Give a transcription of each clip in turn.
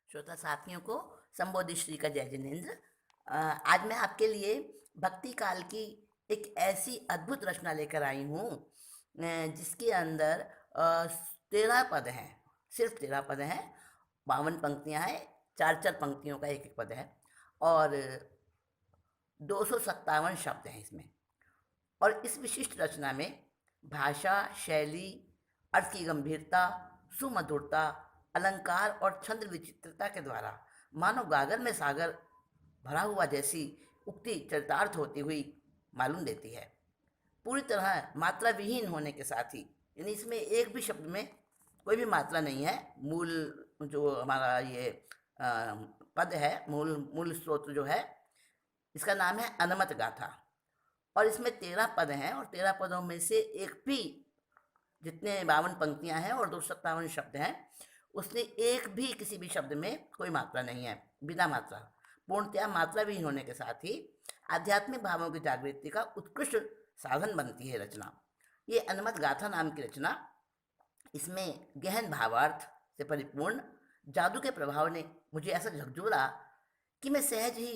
श्रोता साथियों को संबोधि श्री का जय जिनेन्द्र। आज मैं आपके लिए भक्ति काल की एक ऐसी अद्भुत रचना लेकर आई हूँ जिसके अंदर 13 पद हैं। सिर्फ 13 पद हैं, 52 पंक्तियाँ हैं, 4-4 पंक्तियों का एक एक पद है और 257 शब्द हैं इसमें। और इस विशिष्ट रचना में भाषा, शैली, अर्थ की गंभीरता, सुमधुरता, अलंकार और छंद विचित्रता के द्वारा मानो गागर में सागर भरा हुआ जैसी उक्ति चरितार्थ होती हुई मालूम देती है। पूरी तरह मात्रा विहीन होने के साथ ही, यानी इसमें एक भी शब्द में कोई भी मात्रा नहीं है। मूल जो हमारा ये पद है, मूल स्रोत जो है, इसका नाम है अनमत गाथा। और इसमें 13 पद हैं और 13 पदों में से एक भी, जितने 52 पंक्तियां हैं और 257 शब्द हैं, उसने एक भी किसी भी शब्द में कोई मात्रा नहीं है, बिना मात्रा, पूर्णतया मात्रा विहीन होने के साथ ही आध्यात्मिक भावों की जागृति का उत्कृष्ट साधन बनती है रचना। ये अनमत गाथा नाम की रचना, इसमें गहन भावार्थ से परिपूर्ण जादू के प्रभाव ने मुझे ऐसा झकझोरा कि मैं सहज ही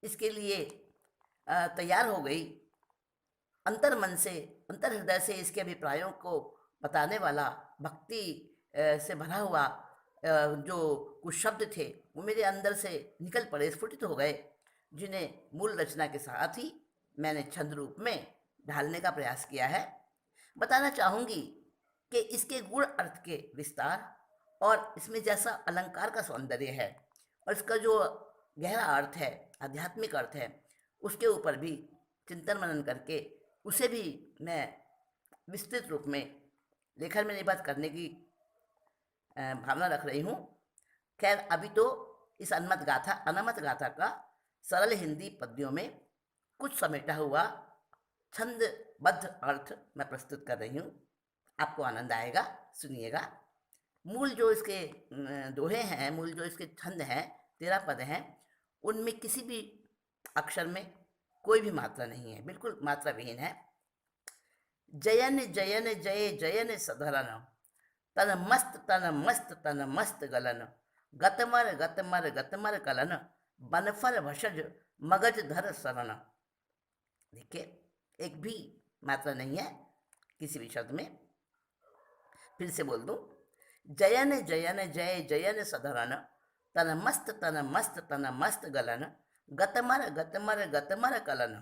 इसके लिए तैयार हो गई। अंतर मन से, अंतर हृदय से इसके अभिप्रायों को बताने वाला भक्ति से भरा हुआ जो कुछ शब्द थे वो मेरे अंदर से निकल पड़े, स्फुटित हो गए, जिन्हें मूल रचना के साथ ही मैंने छंद रूप में ढालने का प्रयास किया है। बताना चाहूँगी कि इसके गुण अर्थ के विस्तार और इसमें जैसा अलंकार का सौंदर्य है और इसका जो गहरा अर्थ है, आध्यात्मिक अर्थ है, उसके ऊपर भी चिंतन मनन करके उसे भी मैं विस्तृत रूप में लेखन में निबद्ध करने की भावना रख रही हूँ। खैर, अभी तो इस अनमत गाथा का सरल हिंदी पद्यों में कुछ समेटा हुआ छंदबद्ध अर्थ मैं प्रस्तुत कर रही हूँ। आपको आनंद आएगा, सुनिएगा। मूल जो इसके दोहे हैं, मूल जो इसके छंद हैं, 13 पद हैं, उनमें किसी भी अक्षर में कोई भी मात्रा नहीं है, बिल्कुल मात्रा विहीन है। जयन जयन जय जयन सधरन, तन मस्त गलन, गतमर गतमर गतमर कलन, बनफल भषज मगज धर शरण। देखिए, एक भी मात्रा नहीं है किसी भी शब्द में। फिर से बोल दूं, जयन जयन जय जयन सधरन, तन मस्त गलन, गतमर गतमर गतमर कलन,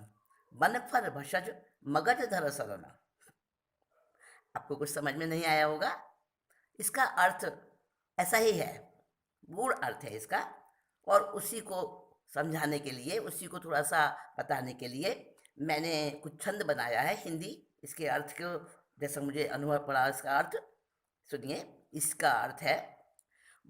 बनफल भषज मगज धर शरण। आपको कुछ समझ में नहीं आया होगा। इसका अर्थ ऐसा ही है, गूढ़ अर्थ है इसका, और उसी को समझाने के लिए, उसी को थोड़ा सा बताने के लिए मैंने कुछ छंद बनाया है हिंदी। इसके अर्थ को जैसा मुझे अनुभव पड़ा, इसका अर्थ सुनिए। इसका अर्थ है,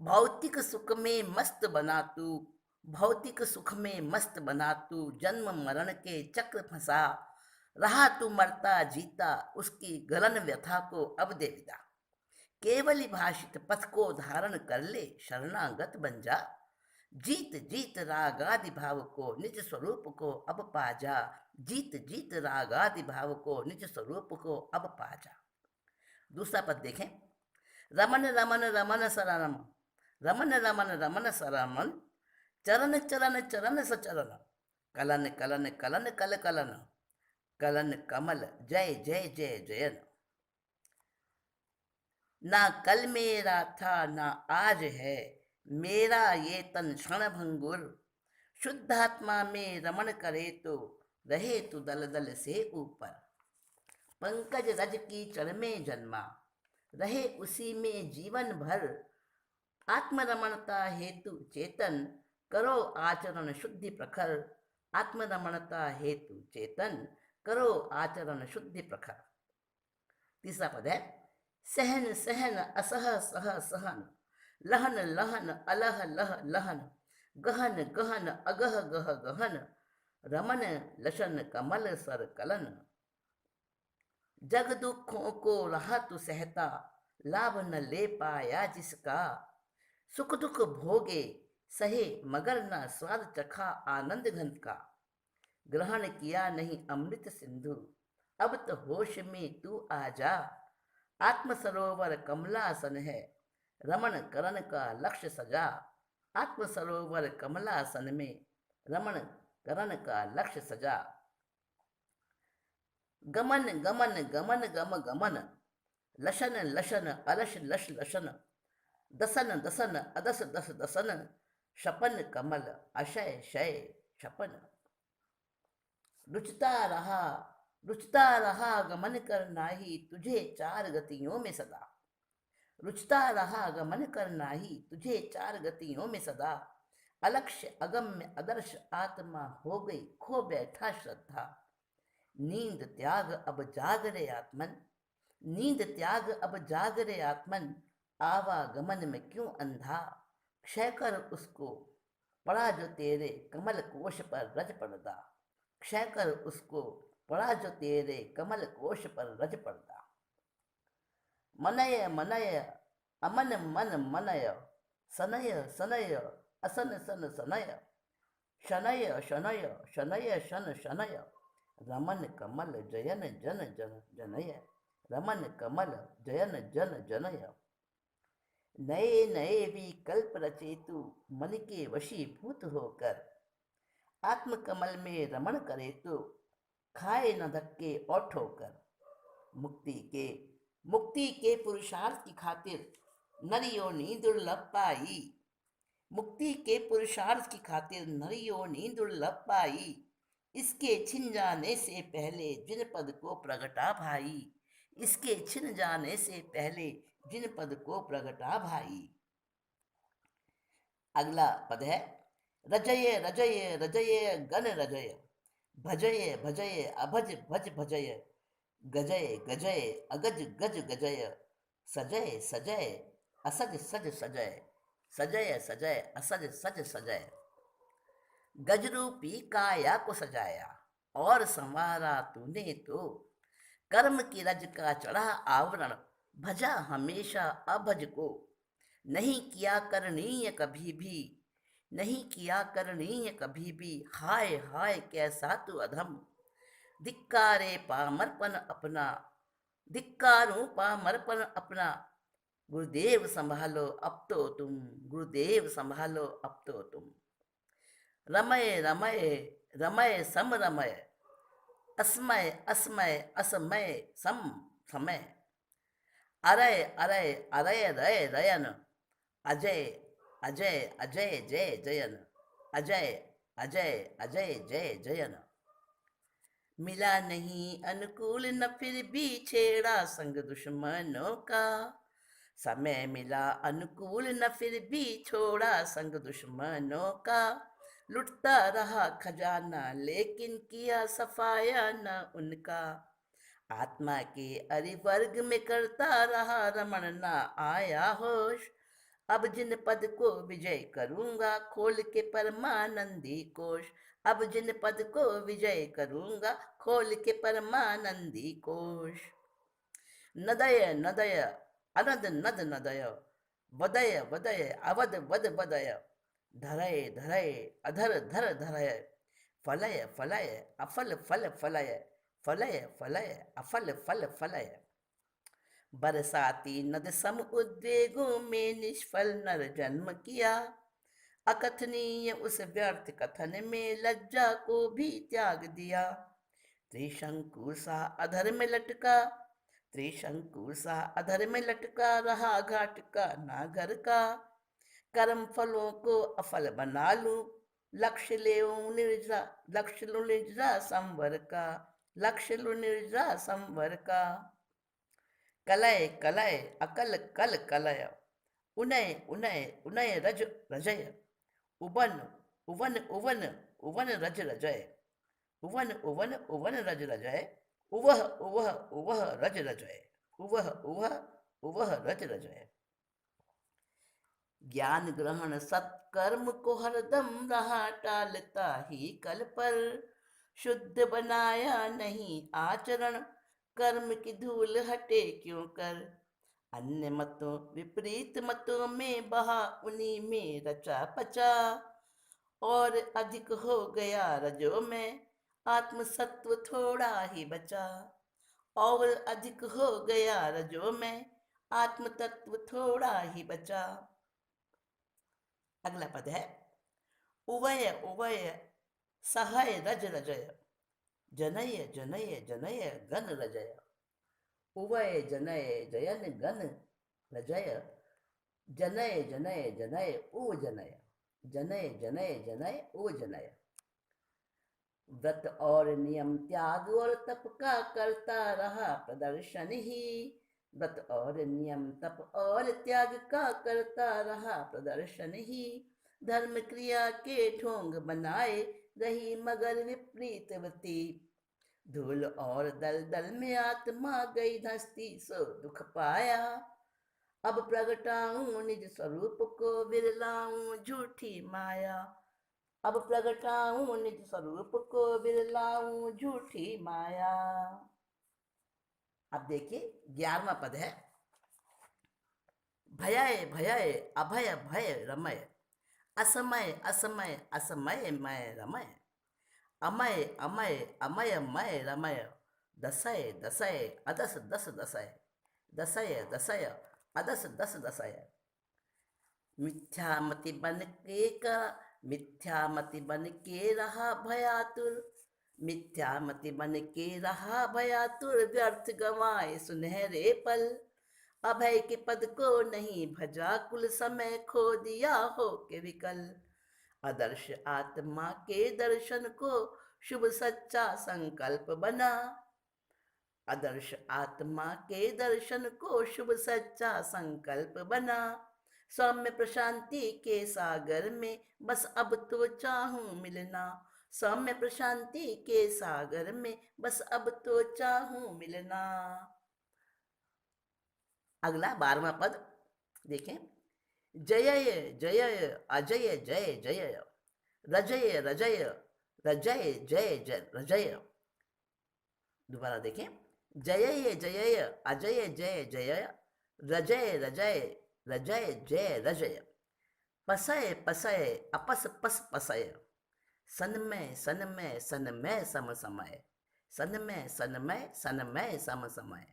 भौतिक सुख में मस्त बना तू, भौतिक सुख में मस्त बना तू, जन्म मरण के चक्र फंसा, रहा तू मरता जीता, उसकी गलन व्यथा को अब दे विदा, केवल भाषित पथ को धारण कर ले, शरणागत बन जा, जीत जीत रागादि भाव को निज स्वरूप को अब पा जा, जीत जीत रागादि भाव को निज स्वरूप को अब पा जा। दूसरा पद देखें, रमन रमन रमन सरनम, रमन रमन रमन सरमन, चरण चरण चरण सचरण, कलन कलन कलन कल कलन, कलन कमल जय जय जय जयन। ना कल मेरा था ना आज है, मेरा ये तन क्षण भंगुर, शुद्धात्मा में रमण करे तो रहे तू दल दल से ऊपर, पंकज रज की चरण में जन्मा, रहे उसी में जीवन भर, आत्मरमणता हेतु चेतन, करो आचरण शुद्धि प्रखर, आत्मरमणता हेतु चेतन, करो आचरण शुद्धि प्रखर। तीसरा पद है, सहन सहन असह सह सहन, लहन लहन अलह लह लहन, गहन गहन अगह गह गहन, रमन लशन कमल सर कलन, जग दुखों को रहा तू सहता, लाभ न ले पाया जिसका, सुख दुख भोगे सहे मगर न स्वाद चखा आनंद घन का, ग्रहण किया नहीं अमृत सिंधु, अब तो होश में तू आ जा, आत्म सरोवर कमलासन है, रमण करण का लक्ष्य सजा, आत्म सरोवर कमलासन में रमण करण का लक्ष्य सजा। गमन गमन गमन गम गमन, लशन लशन अलश लश लशन, दसन दसन अदस दस दसन, शपन कमल अशय शय शपन। रुचता रहा रुचता रहा गमन कर नाही, तुझे चार गतियों में सदा। रुचता रहा गमन कर नाही, तुझे चार गतियों में सदा। अलक्ष्य अगम्य आदर्श आत्मा हो गई खो बैठा श्रद्धा। नींद त्याग अब जाग रे आत्मन, नींद त्याग अब जाग रे आत्मन, आवागमन में क्यों अंधा। क्षय कर उसको पड़ा जो तेरे कमल कोश पर रज पर्दा, क्षय कर उसको पड़ा जो तेरे कमल कोश पर रज पर्दा। मनय मनय अमन मन मनय, सनय सनय असन सन सनय, शनय शनय शनय शन शनय, रमन कमल जयन जन जन जनय, रमन कमल जयन जन जनय। नए नए विकल्प रचे तू मन के वशीभूत होकर, आत्म कमल में रमण करे तो खाए न धक्के और ठोकर। मुक्ति के पुरुषार्थ की खातिर नरियोनी दुर्लभ पाई, मुक्ति के पुरुषार्थ की खातिर नरियोनी दुर्लभ पाई। इसके छिन जाने से पहले जिन पद को प्रगटा भाई, इसके छिन जाने से पहले जिन पद को प्रगटा भाई। अगला पद है रजय रजय रजय गण रजय, भजय भजय अभज भज भजय, गजय गजय अगज गज गजय, सजय सजय असज सज सजय, सजय सजय असज सज सजय। गजरूपी काया को सजाया और संवारा तूने तो, कर्म की रज का चढ़ा आवरण भजा हमेशा अभज को। नहीं किया करणीय कभी भी, नहीं किया करणीय कभी भी, हाय हाय कैसा तू अधम। धिक्कारे पामरपन अपना, धिक्कारूं पामरपन अपना, गुरुदेव संभालो अब तो तुम, गुरुदेव संभालो अब तो तुम। रमय रमय रमय सम रमय, अस्मय अस्मय असमय सम समय। अरय अरय अरय रय रयन, अजय अजय अजय जय जयन, अजय अजय अजय जय जयन। मिला नहीं अनुकूल न फिर भी छेड़ा संग दुश्मनों का, समय मिला अनुकूल न फिर भी छोड़ा संग दुश्मनों का। लुटता रहा खजाना लेकिन किया सफाया न उनका, आत्मा के अरिवर्ग में करता रहा रमण ना आया होश। अब जिन पद को विजय करूंगा खोल के परमानंदी कोश, अब जिन पद को विजय करूंगा खोल के परमानंदी कोश। नदय नदय अनद नद नदय, वदय वदय अवध वद वदय, धरय धरय अधर धर धरय, फलय फलय अफल फल फलय, फलय फलय अफल फल फलय। बरसाती नद सम उद्वेगों में निष्फल नर जन्म किया, अकथनीय उस व्यर्थ कथन में लज्जा को भी त्याग दिया। त्रिशंकु सा अधर में लटका, त्रिशंकु सा अधर में लटका रहा घाट का ना घर का। कर्म फलों को अफल बना लूं, लक्ष्य ले निर्जा, लक्ष्य लू निर्जा संवर का, लक्ष्य लू निर्जा संवर का। कलय कलय अकल कल कलय, उनय उनय उनय रज रजय, उवन उवन उवन उवन रज रजय, उवन उवन उवन रज रजय, उवह उवह उवह रज रजय, उवह उवह उवह रज रजय। ज्ञान ग्रहण सत्कर्म को हरदम रहा टालता ही कल पर, शुद्ध बनाया नहीं आचरण कर्म की धूल हटे क्यों कर। अन्य मतों विपरीत मतों में बहा उन्हीं में रचा पचा, और अधिक हो गया रजो में आत्म सत्व थोड़ा ही बचा, और अधिक हो गया रजो में आत्म तत्व थोड़ा ही बचा। अगला पद है उभय उभय सहाय रज रजय, जनय जनय जनय गण रजय। उभय जनय जयन गण रजय, जनय जनय जनय ओ जनय, जनय जनय जनय ओ जनय। व्रत और नियम त्याग और तप का करता रहा प्रदर्शन ही, व्रत और नियम तप और त्याग का करता रहा प्रदर्शन ही। धर्म क्रिया के ढोंग बनाए रही मगर विपरीतवती, धूल और दल दल में आत्मा गई धसती सो दुख पाया। अब प्रगटाऊं निज स्वरूप को बिरलाऊं झूठी माया, अब प्रगटाऊं निज स्वरूप को बिरलाऊं झूठी माया। अब देखिए 11वां पद है भय भय अभय भय रमय, असमय असमय असमय मय रमय। अमय अमय अमय मय रमय, दसय दसय अदस दस दसय, दसय दसय अदस दस दसय। मिथ्यामति बन के का मिथ्यामति बन के रहा भयातुर, मिथ्यामति बन के रहा भयातुर व्यर्थ गंवाए सुनहरे पल। अभय के पद को नहीं भजा कुल समय खो दिया हो के विकल। आदर्श आत्मा के दर्शन को शुभ सच्चा संकल्प बना, आदर्श आत्मा के दर्शन को शुभ सच्चा संकल्प बना। सौम्य प्रशांति के सागर में बस अब तो चाहूं मिलना, सौम्य प्रशांति के सागर में बस अब तो चाहूं मिलना। अगला 12वां पद देखें जय जय अजय जय जय, रजय रजय रजय जय जय रजय। दोबारा देखें जय जय अजय जय जय, रजय रजय रजय जय रजय। पसय पसय अपस पस पसय, सनमय सनमय सनमय सम समय, सनमय सनमय सनमय सम समय।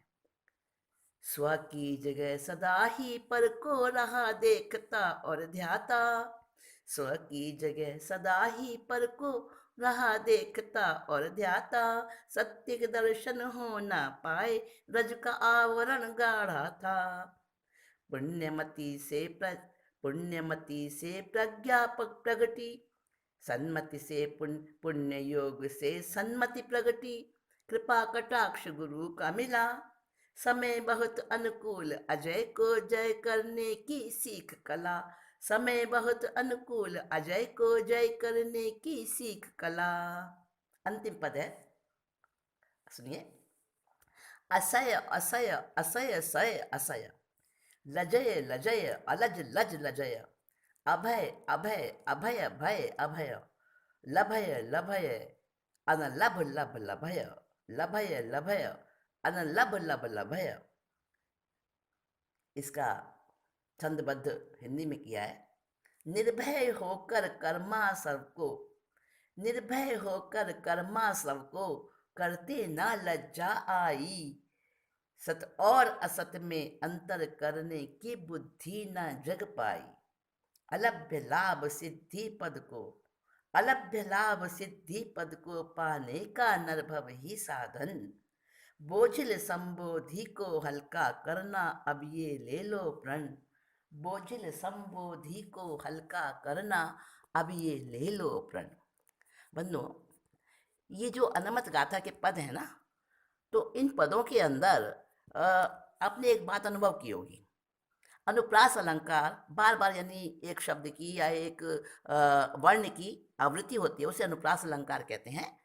स्व की जगह सदा ही पर को रहा देखता और ध्याता, स्व की जगह सदा ही पर को रहा देखता और ध्याता। सत्य के दर्शन हो ना पाए रज का आवरण गाढ़ा था, पुण्यमति से पुण्यमति से प्रज्ञा प्रगति, सन्मति से पुण्य योग से सन्मति प्रगति। कृपा कटाक्ष गुरु का मिला, समय बहुत अनुकूल अजय को जय करने की सीख कला, समय बहुत अनुकूल अजय को जय करने की सीख कला। अंतिम पद है सुनिए असय असय असय सय असय, लजय लजय अलज लज लजय। अभय अभय अभय भय अभय, लभय लभय अनलभ लभ लभय, लभय लभय अनलभ लभ लभय। इसका छंदबद्ध हिंदी में किया है। निर्भय होकर कर्मा सबको, निर्भय होकर कर्मा सबको करते ना लज्जा आई, सत और असत में अंतर करने की बुद्धि न जग पाई। अलभ्य लाभ सिद्धि पद को, अलभ्य लाभ सिद्धि पद को पाने का निर्भव ही साधन। बोझिल संबोधि को हल्का करना अब ये ले लो प्रण, बोझिल संबोधि को हल्का करना अब ये ले लो प्रण। बंधुओं ये जो अनमत गाथा के पद हैं ना, तो इन पदों के अंदर आपने एक बात अनुभव की होगी, अनुप्रास अलंकार बार बार यानी एक शब्द की या एक वर्ण की आवृत्ति होती है उसे अनुप्रास अलंकार कहते हैं।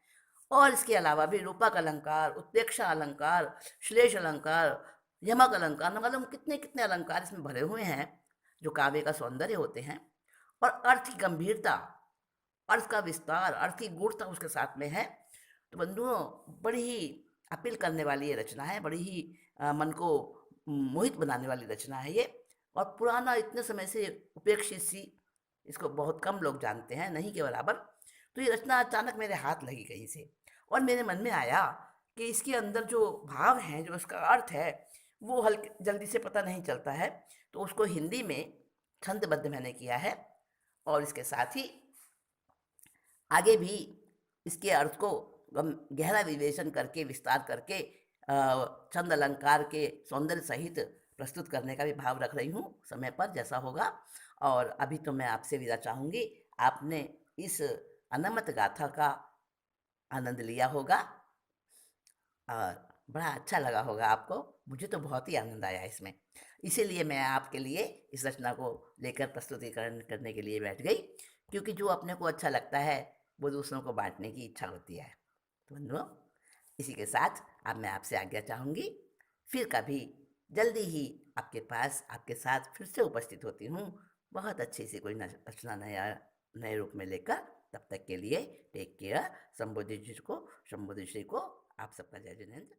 और इसके अलावा भी रूपक अलंकार, उत्प्रेक्षा अलंकार, श्लेष अलंकार, यमक अलंकार, न मालूम कितने कितने अलंकार इसमें भरे हुए हैं जो काव्य का सौंदर्य होते हैं। और अर्थ की गंभीरता, अर्थ का विस्तार, अर्थ की गूढ़ता उसके साथ में है। तो बंधुओं बड़ी ही अपील करने वाली ये रचना है, बड़ी ही मन को मोहित बनाने वाली रचना है ये। और पुराना इतने समय से उपेक्षित सी, इसको बहुत कम लोग जानते हैं, नहीं के बराबर। तो ये रचना अचानक मेरे हाथ लगी कहीं से और मेरे मन में आया कि इसके अंदर जो भाव हैं, जो इसका अर्थ है, वो हल्क जल्दी से पता नहीं चलता है, तो उसको हिंदी में छंदबद्ध मैंने किया है और इसके साथ ही आगे भी इसके अर्थ को गहरा विवेचन करके, विस्तार करके छंद अलंकार के सौंदर्य सहित प्रस्तुत करने का भी भाव रख रही हूँ, समय पर जैसा होगा। और अभी तो मैं आपसे विदा चाहूँगी। आपने इस अनमत गाथा का आनंद लिया होगा और बड़ा अच्छा लगा होगा आपको। मुझे तो बहुत ही आनंद आया इसमें। इसीलिए मैं आपके लिए इस रचना को लेकर प्रस्तुतिकरण करने के लिए बैठ गई, क्योंकि जो अपने को अच्छा लगता है, वो दूसरों को बाँटने की इच्छा होती है। तो बंधुओं, इसी के साथ अब मैं आपसे आज्ञा चाहूँगी। फिर कभी जल्दी ही आपके पास, आपके साथ फिर से उपस्थित होती हूँ, बहुत अच्छी सी कोई रचना नए रूप में लेकर। तब तक के लिए टेक केयर। शंभू जी को, आप सबका जय जिनेंद्र।